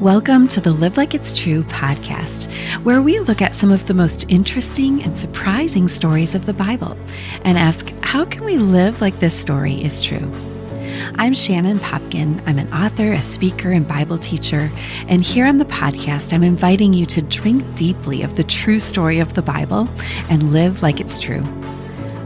Welcome to the Live Like It's True podcast, where we look at some of the most interesting and surprising stories of the Bible and ask, how can we live like this story is true? I'm Shannon Popkin. I'm an author, a speaker, and Bible teacher. And here on the podcast, I'm inviting you to drink deeply of the true story of the Bible and live like it's true.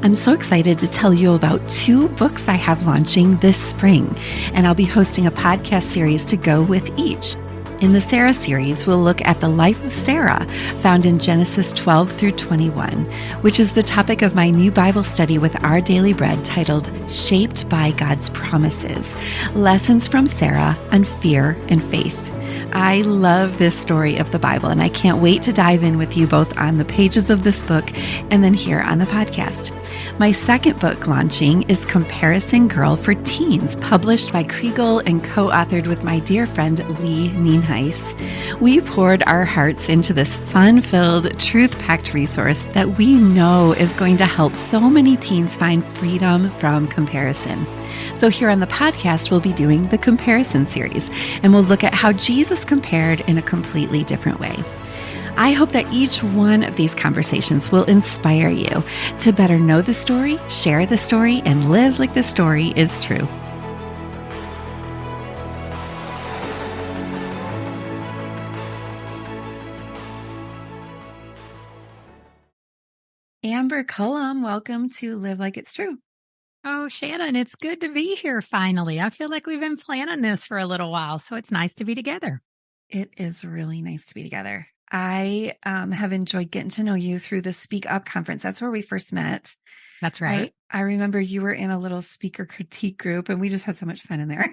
I'm so excited to tell you about 2 books I have launching this spring, and I'll be hosting a podcast series to go with each. In the Sarah series, we'll look at the life of Sarah, found in Genesis 12 through 21, which is the topic of my new Bible study with Our Daily Bread titled Shaped by God's Promises, Lessons from Sarah on Fear and Faith. I love this story of the Bible, and I can't wait to dive in with you both on the pages of this book and then here on the podcast. My second book launching is Comparison Girl for Teens, published by Kriegel and co-authored with my dear friend Lee Nienhuis. We poured our hearts into this fun-filled, truth-packed resource that we know is going to help so many teens find freedom from comparison. So here on the podcast, we'll be doing the comparison series, and we'll look at how Jesus compared in a completely different way. I hope that each one of these conversations will inspire you to better know the story, share the story, and live like the story is true. Amber Cullum, welcome to Live Like It's True. Oh, Shannon, it's good to be here finally. I feel like we've been planning this for a little while, so it's nice to be together. It is really nice to be together. I have enjoyed getting to know you through the Speak Up conference. That's where we first met. That's right. I remember you were in a little speaker critique group, and we just had so much fun in there.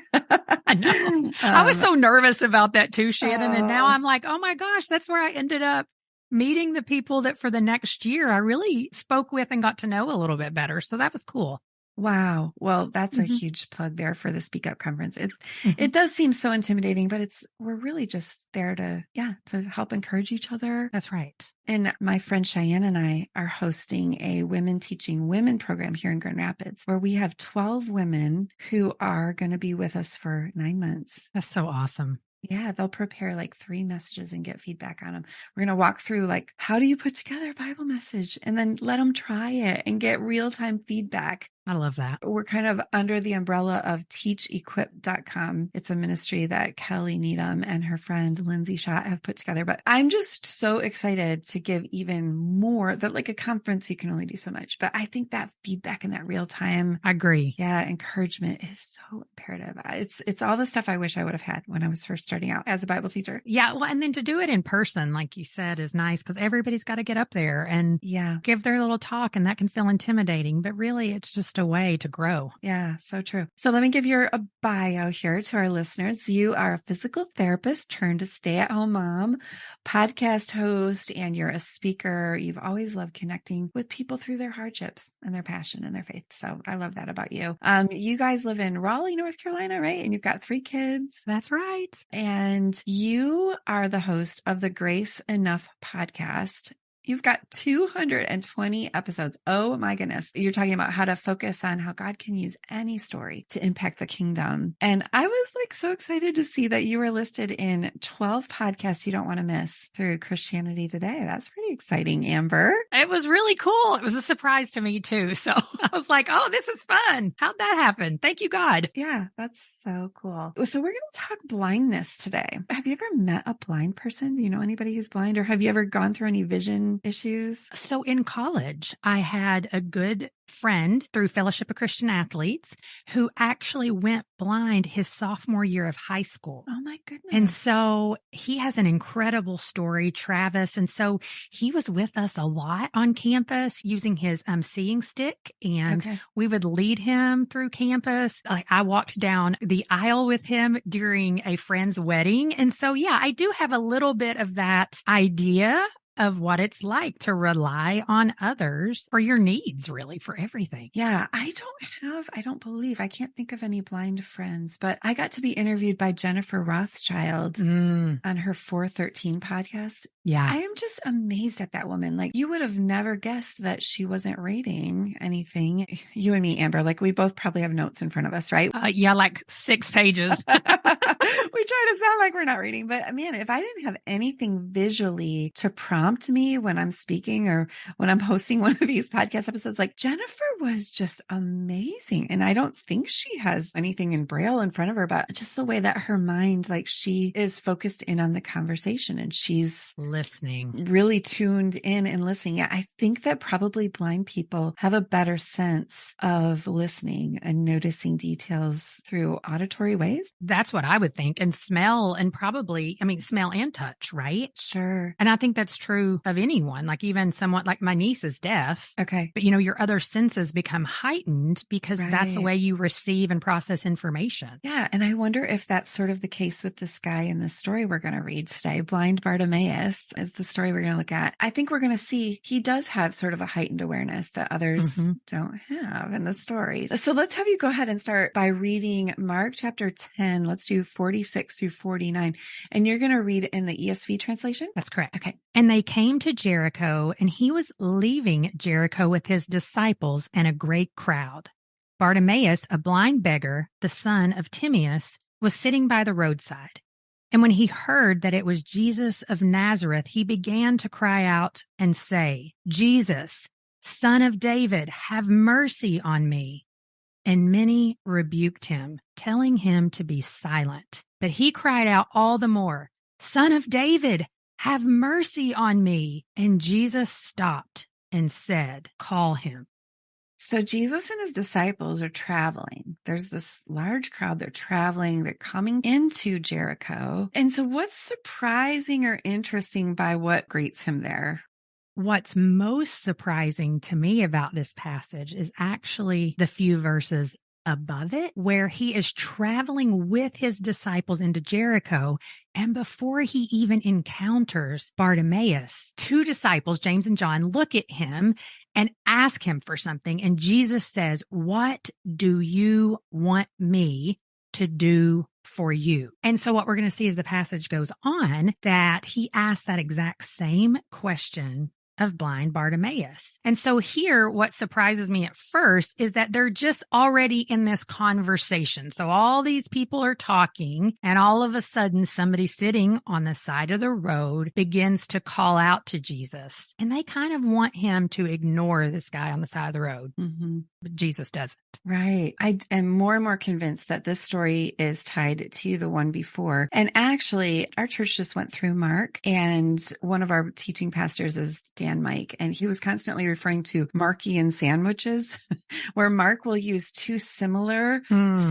I know. I was so nervous about that too, Shannon. And now I'm like, oh my gosh, that's where I ended up meeting the people that for the next year I really spoke with and got to know a little bit better. So that was cool. Wow. Well, that's a huge plug there for the Speak Up conference. It does seem so intimidating, but we're really just there to help encourage each other. That's right. And my friend Cheyenne and I are hosting a Women Teaching Women program here in Grand Rapids, where we have 12 women who are going to be with us for 9 months. That's so awesome. Yeah, they'll prepare like 3 messages and get feedback on them. We're going to walk through how do you put together a Bible message, and then let them try it and get real-time feedback. I love that. We're kind of under the umbrella of teachequip.com. It's a ministry that Kelly Needham and her friend Lindsay Schott have put together. But I'm just so excited to give even more. That like a conference, you can only do so much. But I think that feedback in that real time. I agree. Yeah, encouragement is so imperative. It's all the stuff I wish I would have had when I was first starting out as a Bible teacher. Yeah, well, and then to do it in person, like you said, is nice because everybody's got to get up there and give their little talk, and that can feel intimidating. But really, it's just a way to grow. Yeah, so true. So let me give you a bio here to our listeners. You are a physical therapist turned stay-at-home mom, podcast host, and you're a speaker. You've always loved connecting with people through their hardships and their passion and their faith. So I love that about you. You guys live in Raleigh, North Carolina, right? And you've got 3 kids. That's right. And you are the host of the Grace Enough podcast. You've got 220 episodes. Oh my goodness. You're talking about how to focus on how God can use any story to impact the kingdom. And I was so excited to see that you were listed in 12 podcasts you don't want to miss through Christianity Today. That's pretty exciting, Amber. It was really cool. It was a surprise to me too. So I was like, oh, this is fun. How'd that happen? Thank you, God. Yeah, that's so cool. So we're going to talk blindness today. Have you ever met a blind person? Do you know anybody who's blind, or have you ever gone through any vision issues? So in college, I had a good friend through Fellowship of Christian Athletes who actually went blind his sophomore year of high school. Oh my goodness. And so he has an incredible story, Travis. And so he was with us a lot on campus using his seeing stick, and we would lead him through campus. I walked down the aisle with him during a friend's wedding. And so, yeah, I do have a little bit of that idea of what it's like to rely on others for your needs, really, for everything. Yeah, I can't think of any blind friends, but I got to be interviewed by Jennifer Rothschild on her 413 podcast. Yeah. I am just amazed at that woman. You would have never guessed that she wasn't reading anything. You and me, Amber, we both probably have notes in front of us, right? Yeah, 6 pages. We try to sound like we're not reading, but man, if I didn't have anything visually to prompt me when I'm speaking or when I'm hosting one of these podcast episodes, like Jennifer was just amazing. And I don't think she has anything in Braille in front of her, but just the way that her mind, like she is focused in on the conversation and she's listening, really tuned in and listening. Yeah, I think that probably blind people have a better sense of listening and noticing details through auditory ways. That's what I would think. And smell and probably, smell and touch, right? Sure. And I think that's true of anyone, like even someone like my niece is deaf. Okay. But your other senses become heightened because that's the way you receive and process information. Yeah. And I wonder if that's sort of the case with this guy in the story we're going to read today. Blind Bartimaeus is the story we're going to look at. I think we're going to see he does have sort of a heightened awareness that others don't have in the stories. So let's have you go ahead and start by reading Mark chapter 10. Let's do 46 through 49. And you're going to read in the ESV translation? That's correct. Okay. And they came to Jericho, and he was leaving Jericho with his disciples and a great crowd. Bartimaeus, a blind beggar, the son of Timaeus, was sitting by the roadside. And when he heard that it was Jesus of Nazareth, he began to cry out and say, Jesus, Son of David, have mercy on me. And many rebuked him, telling him to be silent. But he cried out all the more, Son of David, have mercy on me. And Jesus stopped and said, call him. So Jesus and his disciples are traveling. There's this large crowd. They're traveling. They're coming into Jericho. And so what's surprising or interesting by what greets him there? What's most surprising to me about this passage is actually the few verses above it, where he is traveling with his disciples into Jericho. And before he even encounters Bartimaeus, two disciples, James and John, look at him and ask him for something. And Jesus says, what do you want me to do for you? And so what we're going to see as the passage goes on, that he asks that exact same question of blind Bartimaeus. And so here, what surprises me at first is that they're just already in this conversation. So all these people are talking, and all of a sudden somebody sitting on the side of the road begins to call out to Jesus. And they kind of want him to ignore this guy on the side of the road. But Jesus doesn't. Right. I am more and more convinced that this story is tied to the one before. And actually, our church just went through Mark, and one of our teaching pastors is Dan Mike, and he was constantly referring to Markian sandwiches, where Mark will use two similar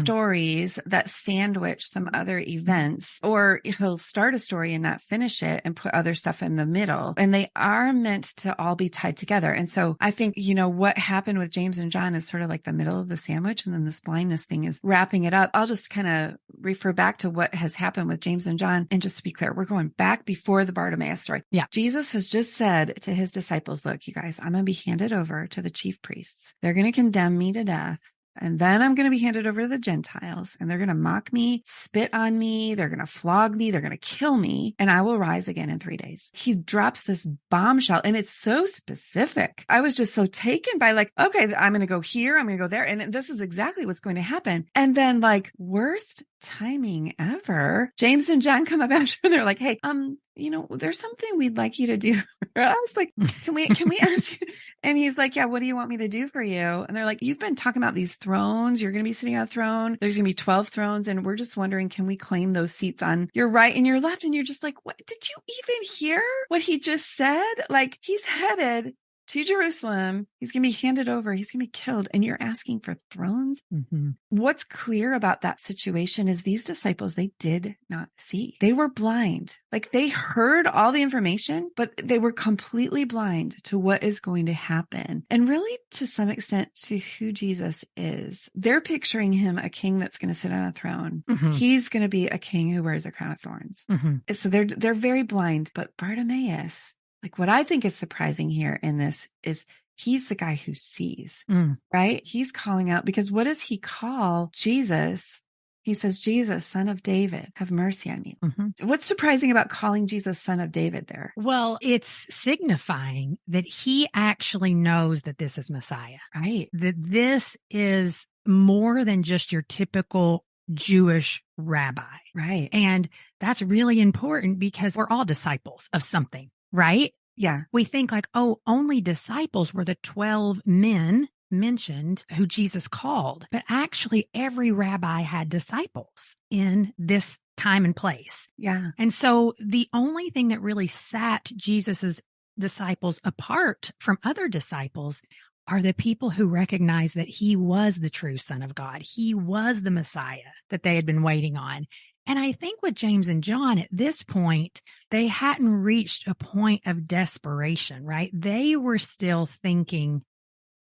stories that sandwich some other events, or he'll start a story and not finish it and put other stuff in the middle. And they are meant to all be tied together. And so I think, what happened with James and John is sort of like the middle of the sandwich, and then this blindness thing is wrapping it up. I'll just kind of refer back to what has happened with James and John. And just to be clear, we're going back before the Bartimaeus story. Yeah. Jesus has just said to his disciples, look, you guys, I'm going to be handed over to the chief priests. They're going to condemn me to death. And then I'm going to be handed over to the Gentiles, and they're going to mock me, spit on me. They're going to flog me. They're going to kill me, and I will rise again in 3 days. He drops this bombshell, and it's so specific. I was just so taken by okay, I'm going to go here. I'm going to go there. And this is exactly what's going to happen. And then worst timing ever, James and John come up after, and they're like, hey, there's something we'd like you to do. I was like, can we ask you? And he's like, yeah, what do you want me to do for you? And they're like, you've been talking about these thrones. You're going to be sitting on a throne. There's going to be 12 thrones. And we're just wondering, can we claim those seats on your right and your left? And you're just like, what? Did you even hear what he just said? He's headed to Jerusalem. He's going to be handed over. He's going to be killed. And you're asking for thrones. What's clear about that situation is these disciples, they did not see. They were blind. They heard all the information, but they were completely blind to what is going to happen. And really, to some extent, to who Jesus is. They're picturing him a king that's going to sit on a throne. He's going to be a king who wears a crown of thorns. So they're very blind. But Bartimaeus, what I think is surprising here in this is he's the guy who sees, right? He's calling out, because what does he call Jesus? He says, Jesus, Son of David, have mercy on me. What's surprising about calling Jesus Son of David there? Well, it's signifying that he actually knows that this is Messiah, right? That this is more than just your typical Jewish rabbi. Right. And that's really important because we're all disciples of something, right? Yeah. We think like, oh, only disciples were the 12 men mentioned who Jesus called. But actually, every rabbi had disciples in this time and place. Yeah. And so the only thing that really sat Jesus's disciples apart from other disciples are the people who recognized that he was the true Son of God. He was the Messiah that they had been waiting on. And I think with James and John at this point, they hadn't reached a point of desperation, right? They were still thinking,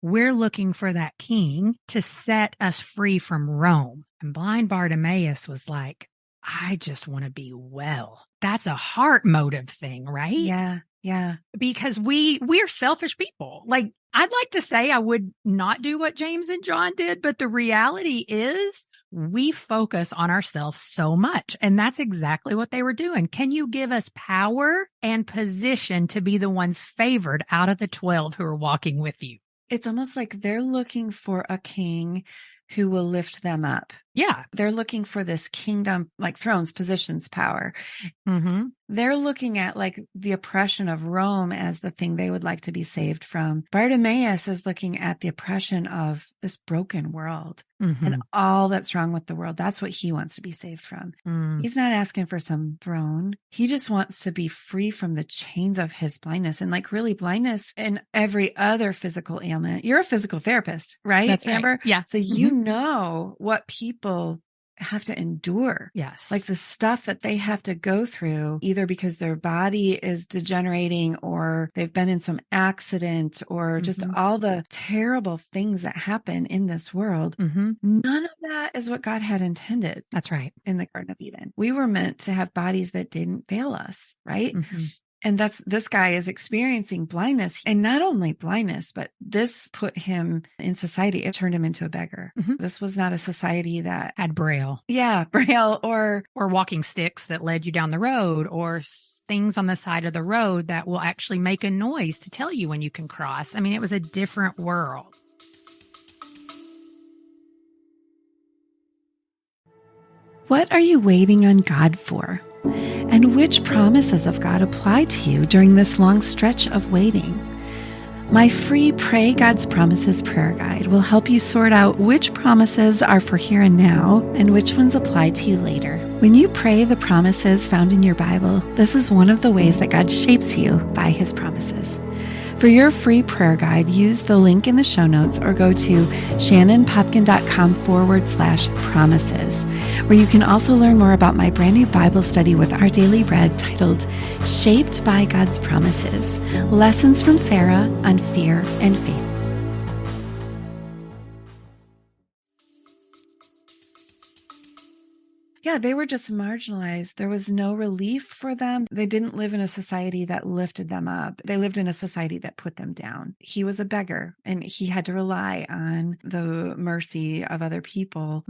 we're looking for that king to set us free from Rome. And Blind Bartimaeus was like, I just want to be well. That's a heart motive thing, right? Yeah. Yeah. Because we're selfish people. Like, I'd like to say I would not do what James and John did, but the reality is we focus on ourselves so much. And that's exactly what they were doing. Can you give us power and position to be the ones favored out of the 12 who are walking with you? It's almost like they're looking for a king who will lift them up. Yeah. They're looking for this kingdom, like thrones, positions, power. Mm-hmm. They're looking at like the oppression of Rome as the thing they would like to be saved from. Bartimaeus is looking at the oppression of this broken world and all that's wrong with the world. That's what he wants to be saved from. He's not asking for some throne. He just wants to be free from the chains of his blindness, and like really blindness and every other physical ailment. You're a physical therapist, right? That's Amber? right. Yeah. So you know what people have to endure. Yes. Like the stuff that they have to go through, either because their body is degenerating or they've been in some accident or just all the terrible things that happen in this world. None of that is what God had intended. That's right. In the Garden of Eden. We were meant to have bodies that didn't fail us, right? And this guy is experiencing blindness, and not only blindness, but this put him in society. It turned him into a beggar. This was not a society that had braille. Yeah. Braille or walking sticks that led you down the road, or things on the side of the road that will actually make a noise to tell you when you can cross. I mean, it was a different world. What are you waiting on God for? And which promises of God apply to you during this long stretch of waiting? My free Pray God's Promises prayer guide will help you sort out which promises are for here and now and which ones apply to you later. When you pray the promises found in your Bible, this is one of the ways that God shapes you by his promises. For your free prayer guide, use the link in the show notes or go to shannonpopkin.com/promises, where you can also learn more about my brand new Bible study with Our Daily Bread titled Shaped by God's Promises, Lessons from Sarah on Fear and Faith. Yeah, they were just marginalized. There was no relief for them. They didn't live in a society that lifted them up. They lived in a society that put them down. He was a beggar, and he had to rely on the mercy of other people.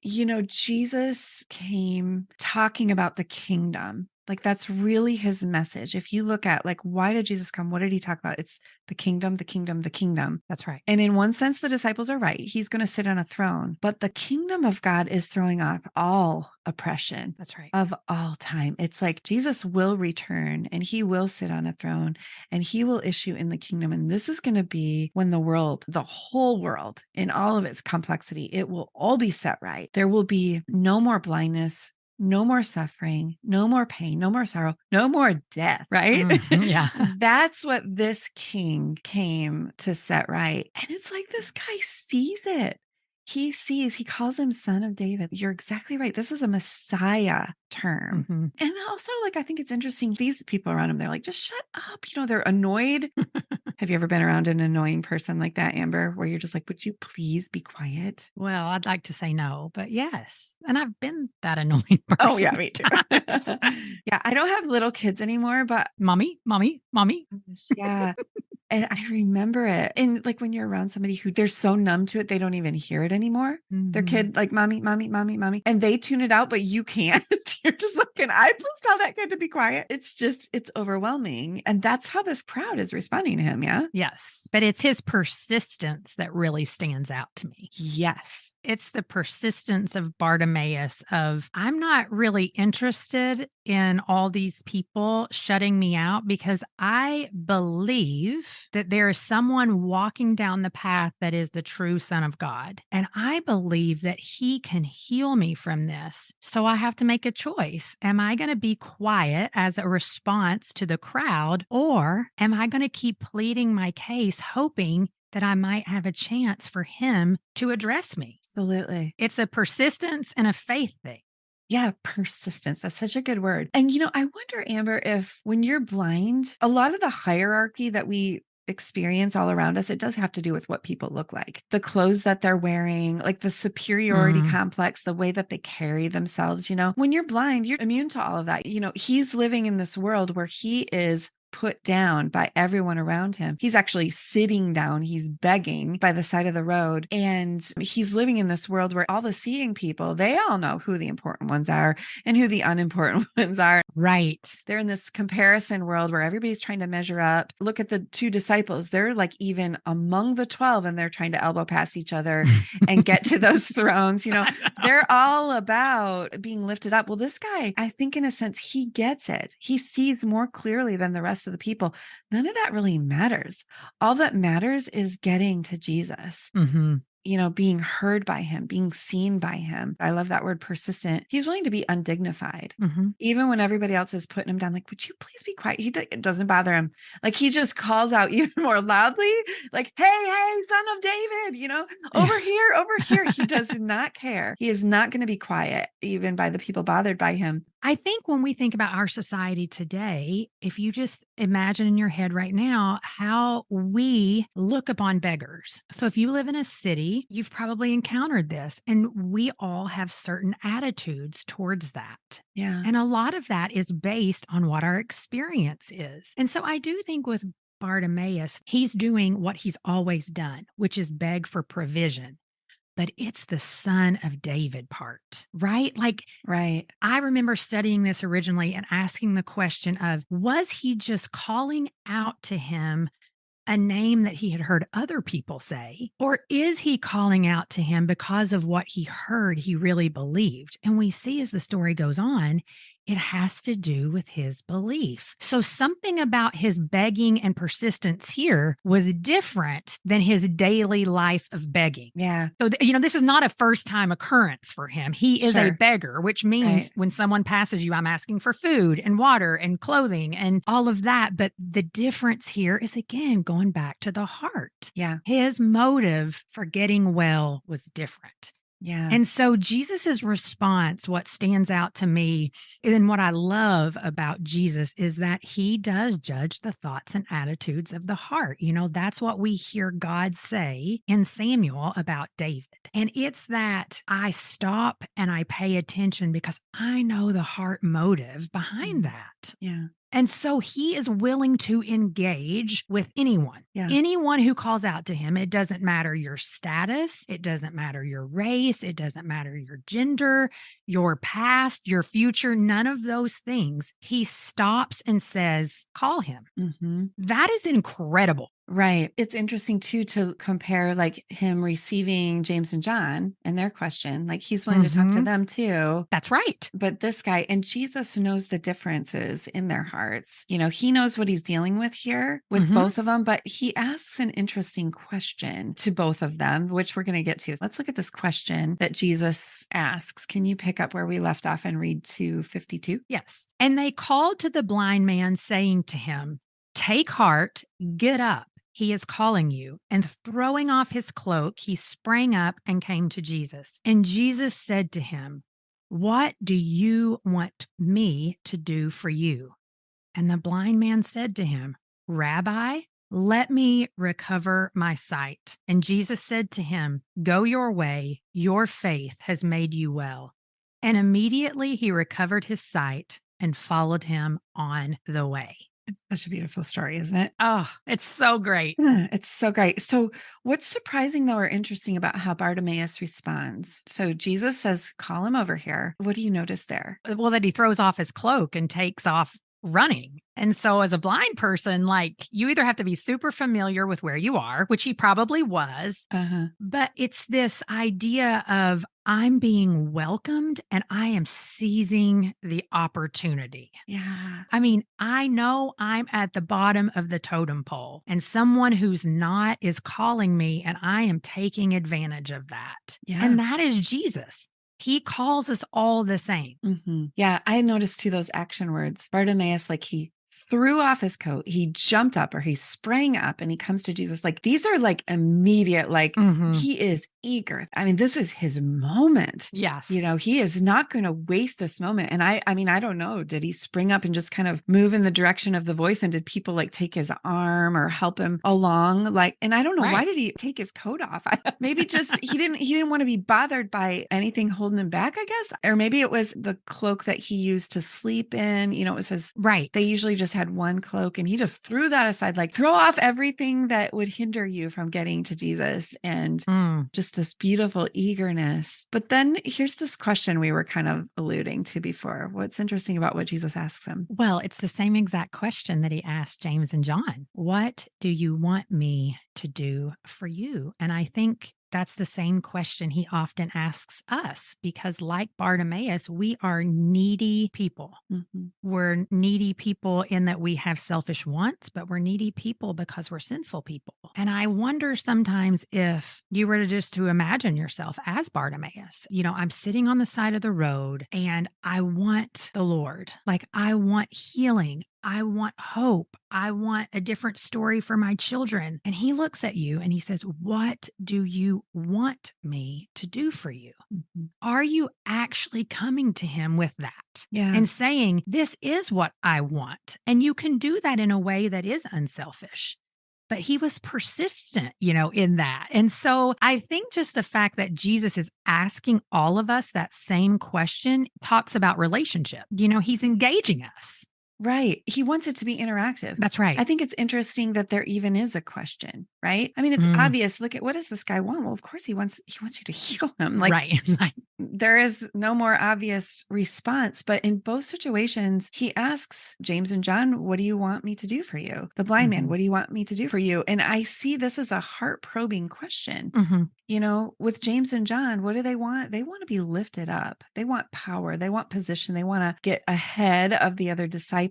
You know, Jesus came talking about the kingdom. Like, that's really his message. If you look at, like, why did Jesus come? What did he talk about? It's the kingdom, the kingdom, the kingdom. That's right. And in one sense, the disciples are right. He's going to sit on a throne. But the kingdom of God is throwing off all oppression. That's right. Of all time. It's like Jesus will return, and he will sit on a throne, and he will issue in the kingdom. And this is going to be when the world, the whole world, in all of its complexity, it will all be set right. There will be no more blindness, no more suffering, no more pain, no more sorrow, no more death, right? Yeah. That's what this king came to set right. And it's like this guy sees it. He sees, he calls him Son of David. You're exactly right. This is a Messiah term. And also, like, I think it's interesting. These people around him, they're like, just shut up. You know, they're annoyed. Have you ever been around an annoying person like that, Amber, where you're just like, would you please be quiet? Well, I'd like to say no, but yes. And I've been that annoying person. Oh, yeah, me too. Yeah, I don't have little kids anymore, but mommy. Yeah. And I remember it. And like when you're around somebody who they're so numb to it, they don't even hear it anymore. Their kid, like, mommy. And they tune it out, but you can't. You're just like, can I please tell that kid to be quiet? It's overwhelming. And that's how this crowd is responding to him. Yeah. Yes. But it's his persistence that really stands out to me. Yes. It's the persistence of Bartimaeus of, I'm not really interested in all these people shutting me out because I believe that there is someone walking down the path that is the true Son of God. And I believe that he can heal me from this. So I have to make a choice. Am I going to be quiet as a response to the crowd, or am I going to keep pleading my case, hoping that I might have a chance for him to address me? Absolutely. It's a persistence and a faith thing. Yeah, persistence. That's such a good word. And, I wonder, Amber, if when you're blind, a lot of the hierarchy that we experience all around us, it does have to do with what people look like, the clothes that they're wearing, like the superiority complex, the way that they carry themselves. When you're blind, you're immune to all of that. He's living in this world where he is put down by everyone around him. He's actually sitting down. He's begging by the side of the road. And he's living in this world where all the seeing people, they all know who the important ones are and who the unimportant ones are. Right. They're in this comparison world where everybody's trying to measure up. Look at the two disciples. They're like even among the 12 and they're trying to elbow pass each other and get to those thrones. They're all about being lifted up. Well, this guy, I think in a sense, he gets it. He sees more clearly than the rest of the people. None of that really matters. All that matters is getting to Jesus. Being heard by him, being seen by him. I love that word, persistent. He's willing to be undignified. Even when everybody else is putting him down, like, would you please be quiet? It doesn't bother him. Like, he just calls out even more loudly, like, hey, son of David, over here. He does not care. He is not going to be quiet, even by the people bothered by him. I think when we think about our society today, if you just imagine in your head right now how we look upon beggars. So if you live in a city, you've probably encountered this, and we all have certain attitudes towards that. Yeah. And a lot of that is based on what our experience is. And so I do think with Bartimaeus, he's doing what he's always done, which is beg for provision. But it's the Son of David part, right? Right. I remember studying this originally and asking the question of, was he just calling out to him a name that he had heard other people say? Or is he calling out to him because of what he heard he really believed? And we see as the story goes on, it has to do with his belief. So something about his begging and persistence here was different than his daily life of begging. Yeah. So, this is not a first time occurrence for him. He is a beggar, which means when someone passes you, I'm asking for food and water and clothing and all of that. But the difference here is, again, going back to the heart. Yeah. His motive for getting well was different. Yeah. And so Jesus's response, what stands out to me and what I love about Jesus is that he does judge the thoughts and attitudes of the heart. That's what we hear God say in Samuel about David. And it's that I stop and I pay attention because I know the heart motive behind that. Yeah. And so he is willing to engage with anyone, anyone who calls out to him. It doesn't matter your status. It doesn't matter your race. It doesn't matter your gender, your past, your future, none of those things. He stops and says, call him. That is incredible. Right. It's interesting too, to compare like him receiving James and John and their question, like he's willing to talk to them too. That's right. But this guy, and Jesus knows the differences in their hearts. He knows what he's dealing with here with both of them, but he asks an interesting question to both of them, which we're going to get to. Let's look at this question that Jesus asks. Can you pick up where we left off and read to 52? Yes. And they called to the blind man, saying to him, take heart, get up. He is calling you. And throwing off his cloak, he sprang up and came to Jesus. And Jesus said to him, what do you want me to do for you? And the blind man said to him, Rabbi, let me recover my sight. And Jesus said to him, go your way. Your faith has made you well. And immediately he recovered his sight and followed him on the way. Such a beautiful story, isn't it? Oh, it's so great. It's so great. So what's surprising though, or interesting about how Bartimaeus responds? So Jesus says, call him over here. What do you notice there? Well, that he throws off his cloak and takes off running. And so as a blind person, like you either have to be super familiar with where you are, which he probably was, but it's this idea of I'm being welcomed and I am seizing the opportunity. Yeah. I mean, I know I'm at the bottom of the totem pole and someone who's not is calling me and I am taking advantage of that. Yeah. And that is Jesus. He calls us all the same. Yeah, I noticed too those action words. Bartimaeus, like he threw off his coat, he jumped up or he sprang up and he comes to Jesus. Like these are like immediate, like he is eager. I mean, this is his moment. Yes. You know, he is not going to waste this moment. And I mean, I don't know. Did he spring up and just kind of move in the direction of the voice? And did people like take his arm or help him along? Like, and I don't know, why did he take his coat off? Maybe just he didn't want to be bothered by anything holding him back, I guess. Or maybe it was the cloak that he used to sleep in. You know, it says they usually just had one cloak and he just threw that aside, like throw off everything that would hinder you from getting to Jesus and just this beautiful eagerness. But then here's this question we were kind of alluding to before. What's interesting about what Jesus asks him? Well, it's the same exact question that he asked James and John. What do you want me to do for you? And I think that's the same question he often asks us because, like Bartimaeus, we are needy people. We're needy people in that we have selfish wants, but we're needy people because we're sinful people. And I wonder sometimes if you were to imagine yourself as Bartimaeus, you know, I'm sitting on the side of the road and I want the Lord. Like I want healing. I want hope. I want a different story for my children. And he looks at you and he says, what do you want me to do for you? Are you actually coming to him with that? And saying, this is what I want. And you can do that in a way that is unselfish. But he was persistent, you know, in that. And so I think just the fact that Jesus is asking all of us that same question talks about relationship. You know, he's engaging us. Right. He wants it to be interactive. That's right. I think it's interesting that there even is a question, right? I mean, it's obvious. Look at what does this guy want? Well, of course he wants you to heal him. Like there is no more obvious response, but in both situations, he asks James and John, what do you want me to do for you? The blind man, what do you want me to do for you? And I see this as a heart-probing question. You know, with James and John, what do they want? They want to be lifted up. They want power. They want position. They want to get ahead of the other disciples.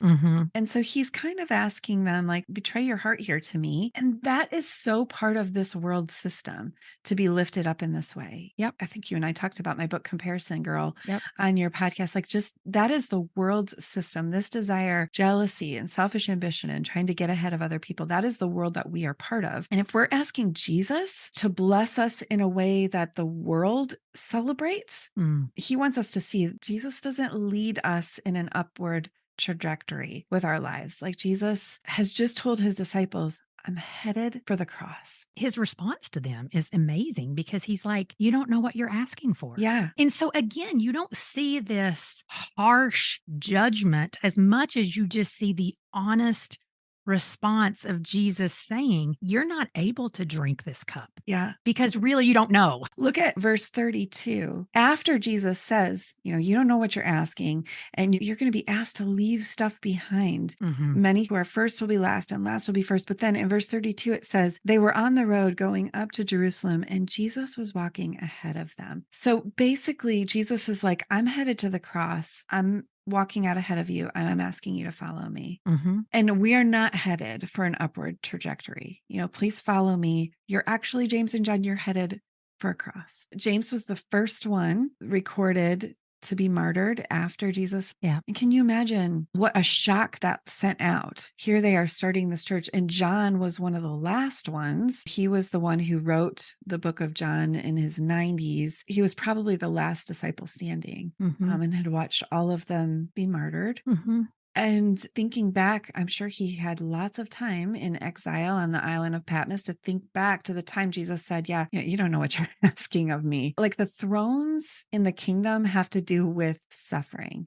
And so he's kind of asking them, like, betray your heart here to me. And that is so part of this world system to be lifted up in this way. I think you and I talked about my book, Comparison Girl, on your podcast. Like, just that is the world's system. This desire, jealousy, and selfish ambition and trying to get ahead of other people. That is the world that we are part of. And if we're asking Jesus to bless us in a way that the world celebrates, he wants us to see Jesus doesn't lead us in an upward trajectory with our lives. Like Jesus has just told his disciples, I'm headed for the cross. His response to them is amazing because he's like, you don't know what you're asking for. And so again, you don't see this harsh judgment as much as you just see the honest response of Jesus saying, you're not able to drink this cup. Because really you don't know. Look at verse 32. After Jesus says, you know, you don't know what you're asking and you're going to be asked to leave stuff behind. Many who are first will be last and last will be first. But then in verse 32, it says they were on the road going up to Jerusalem and Jesus was walking ahead of them. So basically Jesus is like, I'm headed to the cross. I'm walking out ahead of you and I'm asking you to follow me. And we are not headed for an upward trajectory. You know, please follow me. You're actually, James and John, you're headed for a cross. James was the first one recorded to be martyred after Jesus. And can you imagine what a shock that sent out? Here they are starting this church. And John was one of the last ones. He was the one who wrote the book of John in his 90s. He was probably the last disciple standing and had watched all of them be martyred. And thinking back, I'm sure he had lots of time in exile on the island of Patmos to think back to the time Jesus said, you don't know what you're asking of me. Like the thrones in the kingdom have to do with suffering.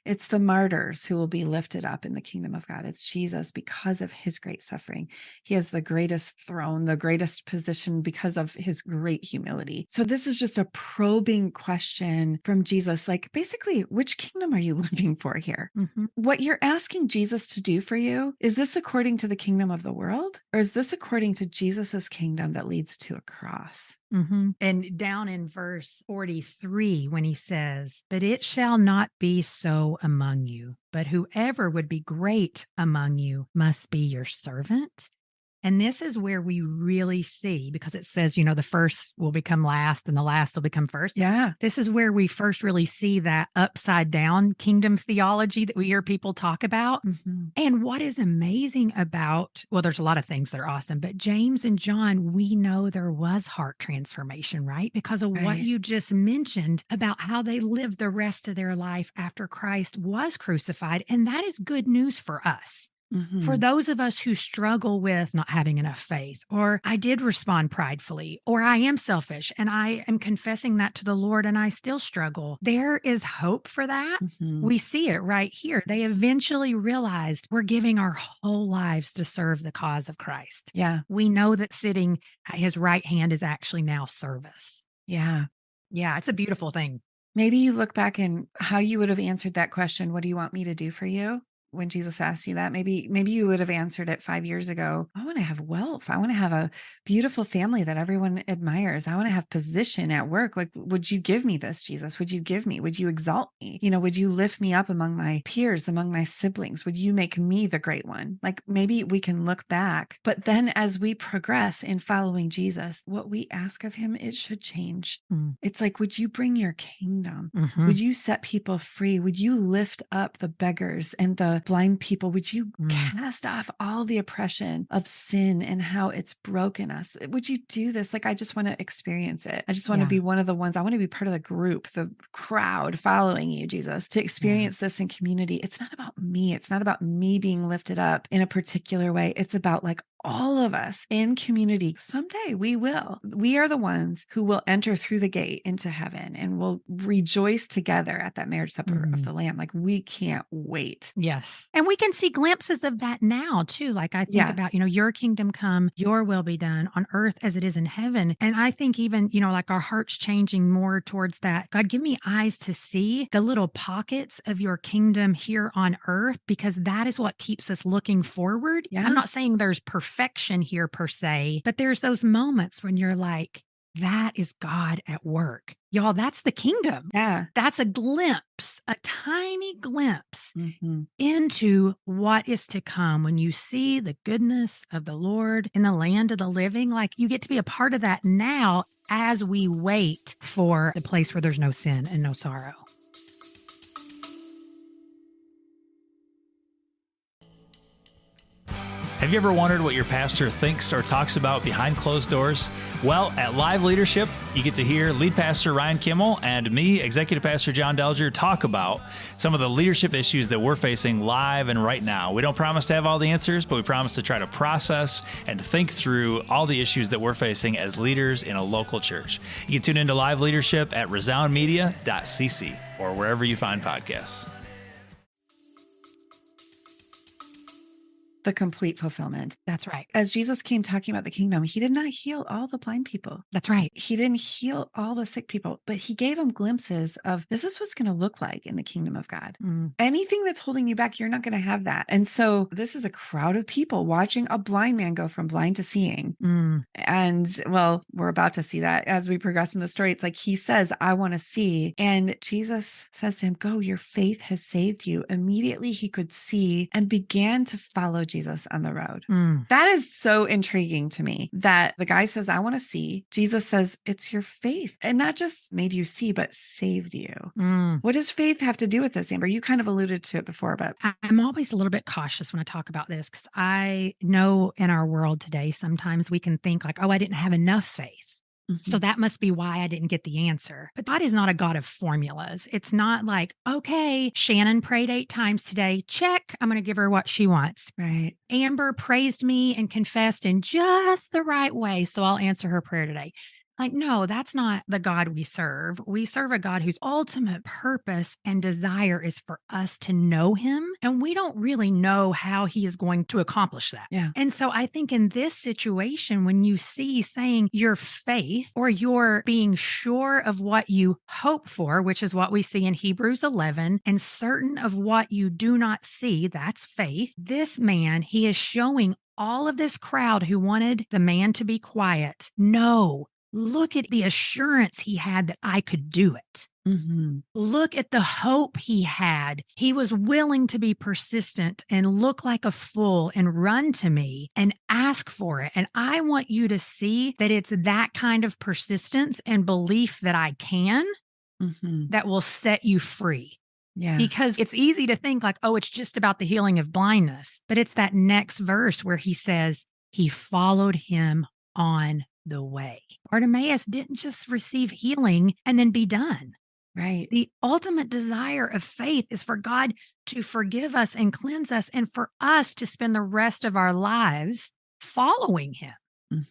It's the martyrs who will be lifted up in the kingdom of God. It's Jesus because of his great suffering. He has the greatest throne, the greatest position because of his great humility. So this is just a probing question from Jesus. Like, basically, which kingdom are you living for here? Mm-hmm. What you're asking Jesus to do for you, is this according to the kingdom of the world? Or is this according to Jesus's kingdom that leads to a cross? Mm-hmm. And down in verse 43, when he says, "But it shall not be so among you, but whoever would be great among you must be your servant." And this is where we really see, because it says, the first will become last and the last will become first. Yeah. This is where we first really see that upside down kingdom theology that we hear people talk about. Mm-hmm. And what is amazing about, well, there's a lot of things that are awesome, but James and John, we know there was heart transformation, right? Because of what you just mentioned about how they lived the rest of their life after Christ was crucified. And that is good news for us. Mm-hmm. For those of us who struggle with not having enough faith, or I did respond pridefully, or I am selfish and I am confessing that to the Lord and I still struggle, there is hope for that. Mm-hmm. We see it right here. They eventually realized we're giving our whole lives to serve the cause of Christ. Yeah. We know that sitting at his right hand is actually now service. Yeah. Yeah, it's a beautiful thing. Maybe you look back and how you would have answered that question, what do you want me to do for you? When Jesus asked you that, maybe you would have answered it 5 years ago. I want to have wealth. I want to have a beautiful family that everyone admires. I want to have position at work. Like, would you give me this, Jesus? Would you give me? Would you exalt me? Would you lift me up among my peers, among my siblings? Would you make me the great one? Like, maybe we can look back, but then as we progress in following Jesus, what we ask of him, it should change. It's like, would you bring your kingdom? Mm-hmm. Would you set people free? Would you lift up the beggars and the blind people? Would you cast off all the oppression of sin and how it's broken us? Would you do this? Like, I just want to experience it. I just want to be one of the ones. I want to be part of the group, the crowd following you, Jesus, to experience this in community. It's not about me. It's not about me being lifted up in a particular way. It's about like all of us in community. Someday we will. We are the ones who will enter through the gate into heaven and will rejoice together at that marriage supper of the Lamb. Like, we can't wait. Yes. And we can see glimpses of that now too. Like, I think about, your kingdom come, your will be done on earth as it is in heaven. And I think even, like our hearts changing more towards that. God, give me eyes to see the little pockets of your kingdom here on earth, because that is what keeps us looking forward. Yeah. I'm not saying there's perfection here per se, but there's those moments when you're like, that is God at work. Y'all, that's the kingdom. Yeah. That's a glimpse, a tiny glimpse into what is to come when you see the goodness of the Lord in the land of the living. Like, you get to be a part of that now as we wait for the place where there's no sin and no sorrow. Have you ever wondered what your pastor thinks or talks about behind closed doors? Well, at Live Leadership, you get to hear lead pastor Ryan Kimmel and me, executive pastor John Delger, talk about some of the leadership issues that we're facing live and right now. We don't promise to have all the answers, but we promise to try to process and think through all the issues that we're facing as leaders in a local church. You can tune into Live Leadership at resoundmedia.cc or wherever you find podcasts. The complete fulfillment. That's right. As Jesus came talking about the kingdom, he did not heal all the blind people. That's right. He didn't heal all the sick people, but he gave them glimpses of this is what's going to look like in the kingdom of God. Anything that's holding you back, you're not going to have that. And so this is a crowd of people watching a blind man go from blind to seeing. And well, we're about to see that as we progress in the story. It's like he says, I want to see. And Jesus says to him, go, your faith has saved you. Immediately he could see and began to follow Jesus on the road. That is so intriguing to me that the guy says, I want to see. Jesus says, it's your faith. And not just made you see, but saved you. What does faith have to do with this, Amber? You kind of alluded to it before, but I'm always a little bit cautious when I talk about this, because I know in our world today, sometimes we can think like, oh, I didn't have enough faith. So that must be why I didn't get the answer. But God is not a God of formulas. It's not like, okay, Shannon prayed 8 times today. Check. I'm going to give her what she wants. Right. Amber praised me and confessed in just the right way, so I'll answer her prayer today. Like, no, that's not the God we serve. We serve a God whose ultimate purpose and desire is for us to know him. And we don't really know how he is going to accomplish that. Yeah. And so I think in this situation, when you see saying your faith or your being sure of what you hope for, which is what we see in Hebrews 11, and certain of what you do not see, that's faith. This man, he is showing all of this crowd who wanted the man to be quiet. No, look at the assurance he had that I could do it. Mm-hmm. Look at the hope he had. He was willing to be persistent and look like a fool and run to me and ask for it. And I want you to see that it's that kind of persistence and belief that I can Mm-hmm. that will set you free. Yeah. Because it's easy to think like, oh, it's just about the healing of blindness. But it's that next verse where he says, he followed him on the way. Bartimaeus didn't just receive healing and then be done. Right. The ultimate desire of faith is for God to forgive us and cleanse us and for us to spend the rest of our lives following him.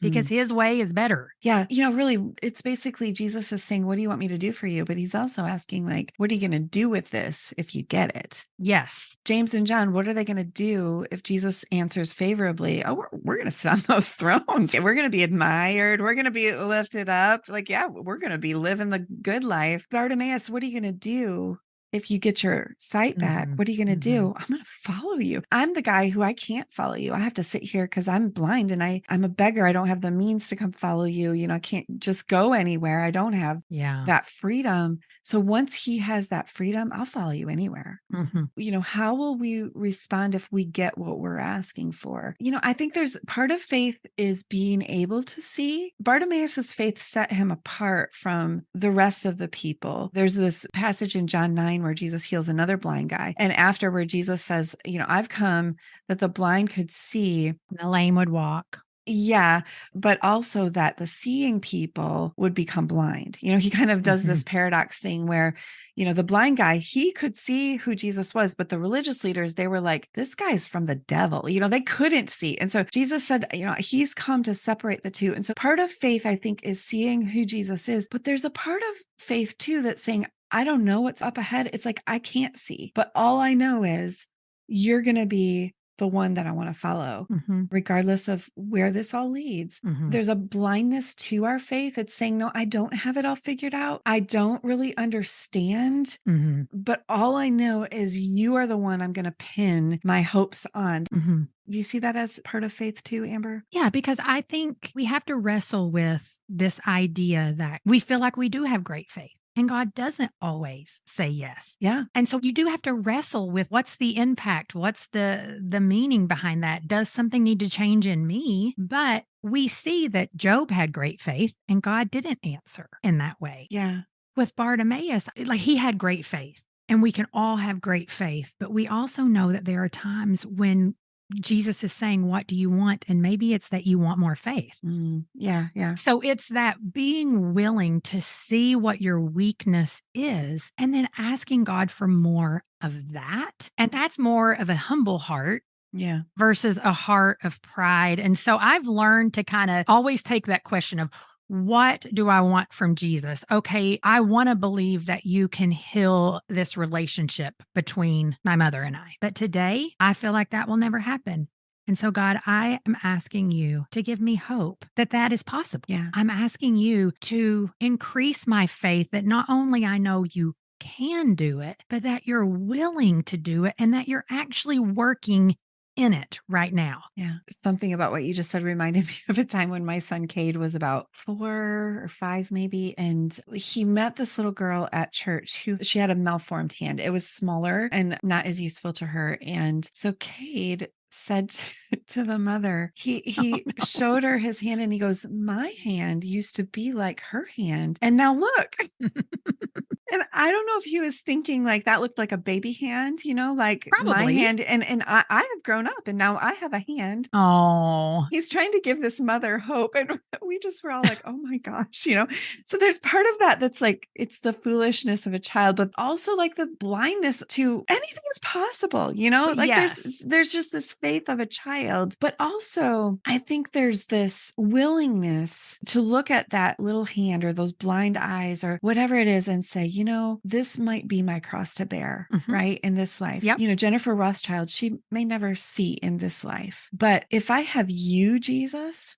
Because his way is better. Yeah. Really, it's basically Jesus is saying, what do you want me to do for you? But he's also asking, like, what are you going to do with this if you get it? Yes. James and John, what are they going to do if Jesus answers favorably? Oh, we're going to sit on those thrones. We're going to be admired. We're going to be lifted up. Like, yeah, we're going to be living the good life. Bartimaeus, what are you going to do? If you get your sight back, what are you going to do? I'm going to follow you. I'm the guy who I can't follow you. I have to sit here because I'm blind and I'm a beggar. I don't have the means to come follow you. I can't just go anywhere. I don't have that freedom. So once he has that freedom, I'll follow you anywhere. How will we respond if we get what we're asking for? I think there's part of faith is being able to see. Bartimaeus' faith set him apart from the rest of the people. There's this passage in John 9 where Jesus heals another blind guy. And afterward, Jesus says, I've come that the blind could see. The lame would walk. Yeah, but also that the seeing people would become blind. He kind of does this paradox thing where, the blind guy, he could see who Jesus was, but the religious leaders, they were like, this guy's from the devil. They couldn't see. And so Jesus said, he's come to separate the two. And so part of faith, I think, is seeing who Jesus is. But there's a part of faith too that's saying, I don't know what's up ahead. It's like, I can't see, but all I know is you're going to be the one that I want to follow, regardless of where this all leads. There's a blindness to our faith. It's saying, no, I don't have it all figured out. I don't really understand, but all I know is you are the one I'm going to pin my hopes on. Do you see that as part of faith too, Amber? Yeah, because I think we have to wrestle with this idea that we feel like we do have great faith. And God doesn't always say yes. Yeah. And so you do have to wrestle with what's the impact? What's the meaning behind that? Does something need to change in me? But we see that Job had great faith and God didn't answer in that way. Yeah. With Bartimaeus, like he had great faith and we can all have great faith. But we also know that there are times when Jesus is saying, what do you want? And maybe it's that you want more faith. Yeah. So it's that being willing to see what your weakness is and then asking God for more of that. And that's more of a humble heart. Yeah. Versus a heart of pride. And so I've learned to kind of always take that question of, what do I want from Jesus? Okay, I want to believe that you can heal this relationship between my mother and I. But today, I feel like that will never happen. And so, God, I am asking you to give me hope that that is possible. Yeah. I'm asking you to increase my faith that not only I know you can do it, but that you're willing to do it and that you're actually working in it right now. Yeah. Something about what you just said reminded me of a time when my son Cade was about 4 or 5 maybe. And he met this little girl at church who she had a malformed hand. It was smaller and not as useful to her. And so Cade said to the mother, he showed her his hand and he goes, my hand used to be like her hand. And now look. And I don't know if he was thinking like that looked like a baby hand, like my Probably. hand. And I have grown up and now I have a hand. Oh, He's trying to give this mother hope. And we just were all like, oh my gosh. So there's part of that that's like, it's the foolishness of a child, but also like the blindness to anything is possible, like yes. there's just this faith of a child, but also I think there's this willingness to look at that little hand or those blind eyes or whatever it is and say, this might be my cross to bear, right? In this life. Yep. Jennifer Rothschild, she may never see in this life, but if I have you, Jesus,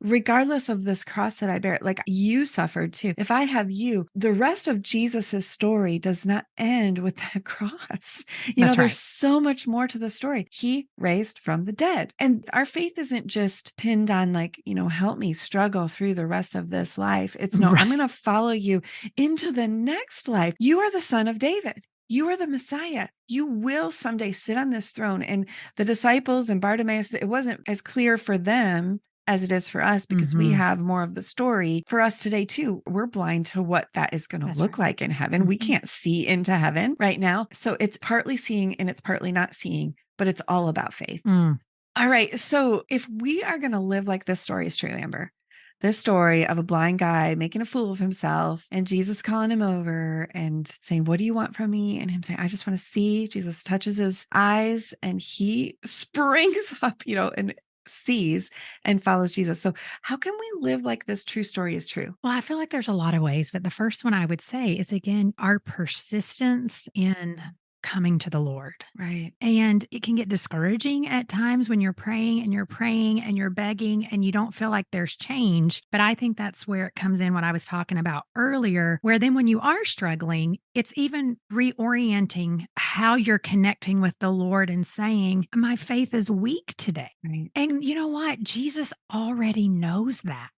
regardless of this cross that I bear, like you suffered too. If I have you, the rest of Jesus's story does not end with that cross. There's so much more to the story. He raised from the dead. And our faith isn't just pinned on like, help me struggle through the rest of this life. It's no, I'm going to follow you into the next life. You are the son of David. You are the Messiah. You will someday sit on this throne. And the disciples and Bartimaeus, it wasn't as clear for them as it is for us because we have more of the story. For us today too, we're blind to what that is going to look like in heaven. We can't see into heaven right now. So it's partly seeing and it's partly not seeing, but it's all about faith. All right. So if we are going to live like this story is true, Amber, this story of a blind guy making a fool of himself and Jesus calling him over and saying, what do you want from me? And him saying, I just want to see. Jesus touches his eyes and he springs up, and sees and follows Jesus. So how can we live like this true story is true? Well, I feel like there's a lot of ways, but the first one I would say is, again, our persistence in coming to the Lord. Right. And it can get discouraging at times when you're praying and you're praying and you're begging and you don't feel like there's change. But I think that's where it comes in what I was talking about earlier, where then when you are struggling, it's even reorienting how you're connecting with the Lord and saying, my faith is weak today. Right. And you know what? Jesus already knows that.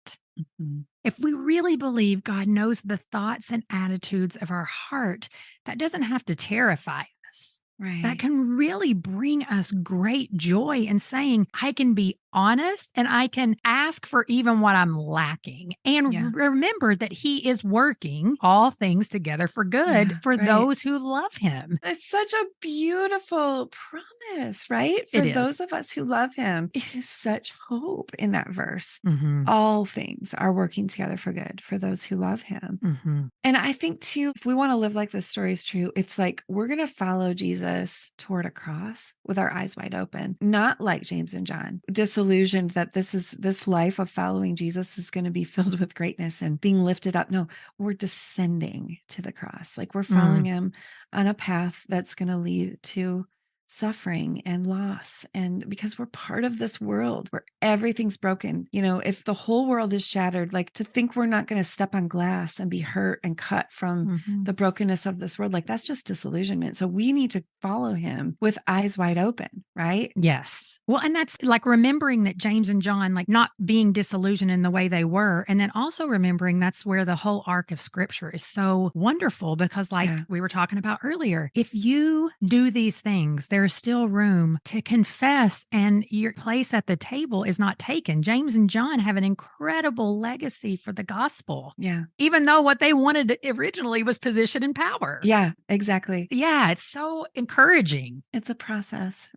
If we really believe God knows the thoughts and attitudes of our heart, that doesn't have to terrify us. Right. That can really bring us great joy in saying, I can be honest and I can ask for even what I'm lacking and remember that he is working all things together for good for those who love him. It's such a beautiful promise, right? For those of us who love him, it is such hope in that verse. All things are working together for good for those who love him. And I think too, if we want to live like this story is true, it's like we're going to follow Jesus toward a cross with our eyes wide open, not like James and John, disillusioned that this life of following Jesus is going to be filled with greatness and being lifted up. No, we're descending to the cross. Like we're following him on a path that's going to lead to suffering and loss. And because we're part of this world where everything's broken, if the whole world is shattered, like to think we're not going to step on glass and be hurt and cut from the brokenness of this world, like that's just disillusionment. So we need to follow him with eyes wide open, right? Yes. Well, and that's like remembering that James and John, like not being disillusioned in the way they were. And then also remembering that's where the whole arc of scripture is so wonderful because like we were talking about earlier, if you do these things, there's still room to confess and your place at the table is not taken. James and John have an incredible legacy for the gospel. Yeah. Even though what they wanted originally was position and power. Yeah, exactly. Yeah. It's so encouraging. It's a process.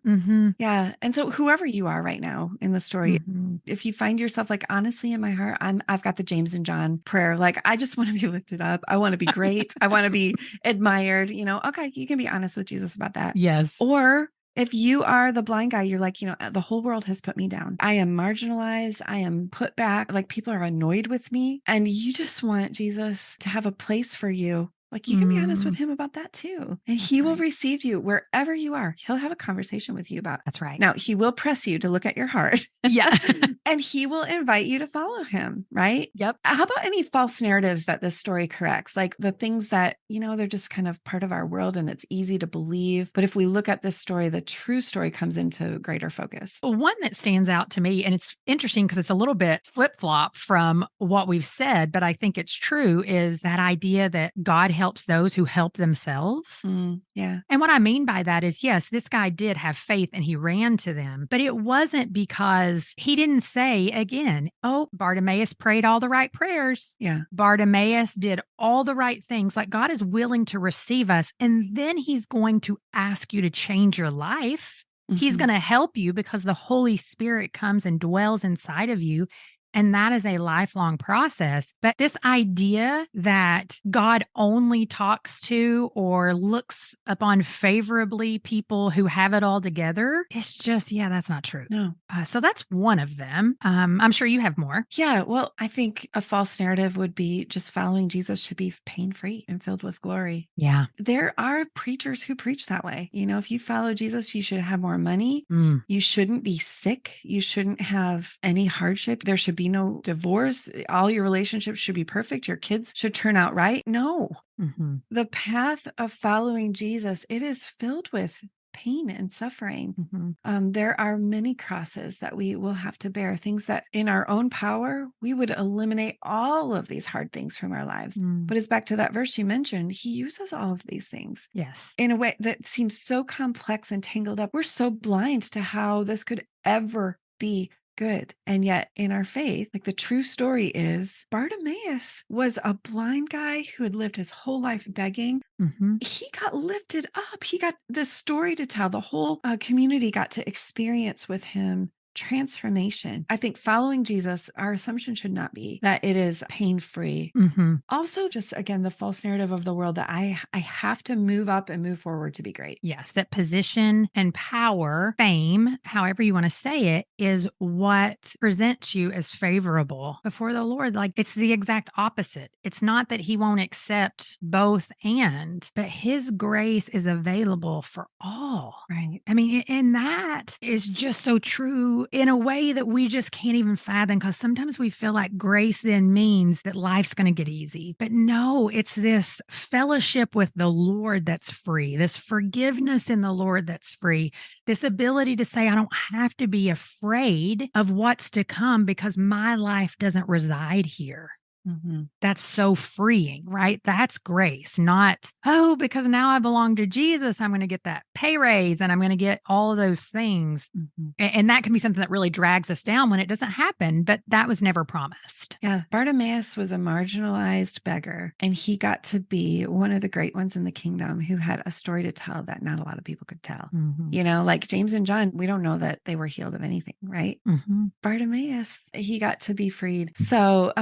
Yeah. And so whoever you are right now in the story, if you find yourself like, honestly, in my heart, I've got the James and John prayer. Like, I just want to be lifted up. I want to be great. I want to be admired, okay, you can be honest with Jesus about that. Yes. Or if you are the blind guy, you're like, the whole world has put me down. I am marginalized. I am put back. Like people are annoyed with me. And you just want Jesus to have a place for you. Like you can be honest with him about that too. And he will receive you wherever you are. He'll have a conversation with you about it. That's right. Now he will press you to look at your heart. Yeah. And he will invite you to follow him. Right. Yep. How about any false narratives that this story corrects? Like the things that, they're just kind of part of our world and it's easy to believe. But if we look at this story, the true story comes into greater focus. One that stands out to me, and it's interesting because it's a little bit flip-flop from what we've said, but I think it's true, is that idea that God helps those who help themselves. Yeah. And what I mean by that is, yes, this guy did have faith and he ran to them, but it wasn't because he didn't say again, oh, Bartimaeus prayed all the right prayers. Yeah. Bartimaeus did all the right things. Like, God is willing to receive us, and then he's going to ask you to change your life. He's going to help you because the Holy Spirit comes and dwells inside of you. And that is a lifelong process. But this idea that God only talks to or looks upon favorably people who have it all together, it's just, that's not true. No. So that's one of them. I'm sure you have more. Yeah. Well, I think a false narrative would be just following Jesus should be pain-free and filled with glory. Yeah. There are preachers who preach that way. If you follow Jesus, you should have more money. You shouldn't be sick. You shouldn't have any hardship. There should be no divorce. All your relationships should be perfect. Your kids should turn out right. No. The path of following Jesus, it is filled with pain and suffering. There are many crosses that we will have to bear, things that in our own power, we would eliminate all of these hard things from our lives. But it's back to that verse you mentioned. He uses all of these things in a way that seems so complex and tangled up. We're so blind to how this could ever be good. And yet in our faith, like the true story is Bartimaeus was a blind guy who had lived his whole life begging. He got lifted up. He got this story to tell. The whole community got to experience with him transformation. I think following Jesus, our assumption should not be that it is pain-free. Also, just again, the false narrative of the world that I have to move up and move forward to be great. Yes, that position and power, fame, however you want to say it, is what presents you as favorable before the Lord. Like, it's the exact opposite. It's not that he won't accept both but his grace is available for all. Right. I mean, and that is just so true in a way that we just can't even fathom, because sometimes we feel like grace then means that life's going to get easy. But no, it's this fellowship with the Lord that's free, this forgiveness in the Lord that's free, this ability to say, I don't have to be afraid of what's to come because my life doesn't reside here. That's so freeing, right? That's grace, not, because now I belong to Jesus, I'm going to get that pay raise and I'm going to get all of those things. And that can be something that really drags us down when it doesn't happen, but that was never promised. Yeah. Bartimaeus was a marginalized beggar, and he got to be one of the great ones in the kingdom who had a story to tell that not a lot of people could tell. Like James and John, we don't know that they were healed of anything, right? Bartimaeus, he got to be freed. So,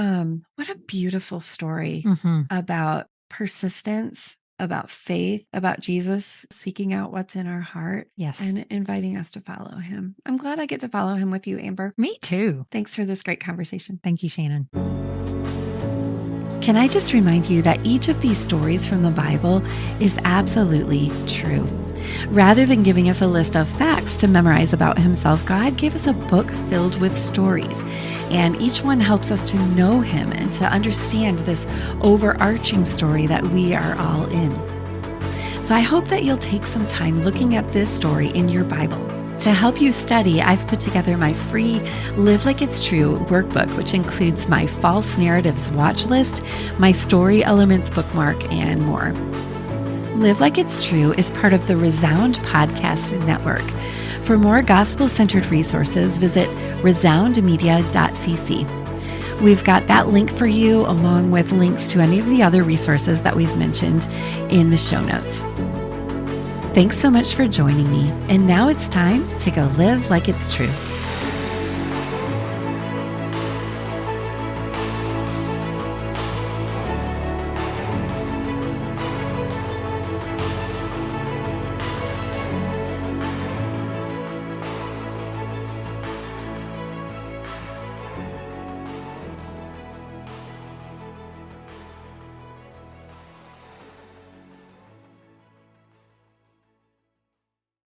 what a beautiful story about persistence, about faith, about Jesus seeking out what's in our heart and inviting us to follow him. I'm glad I get to follow him with you, Amber. Me too. Thanks for this great conversation. Thank you, Shannon. Can I just remind you that each of these stories from the Bible is absolutely true. Rather than giving us a list of facts to memorize about himself, God gave us a book filled with stories. And each one helps us to know him and to understand this overarching story that we are all in. So I hope that you'll take some time looking at this story in your Bible. To help you study, I've put together my free Live Like It's True workbook, which includes my false narratives watch list, my story elements bookmark, and more. Live Like It's True is part of the Resound Podcast Network. For more gospel-centered resources, visit resoundmedia.cc. We've got that link for you, along with links to any of the other resources that we've mentioned in the show notes. Thanks so much for joining me, and now it's time to go live like it's true.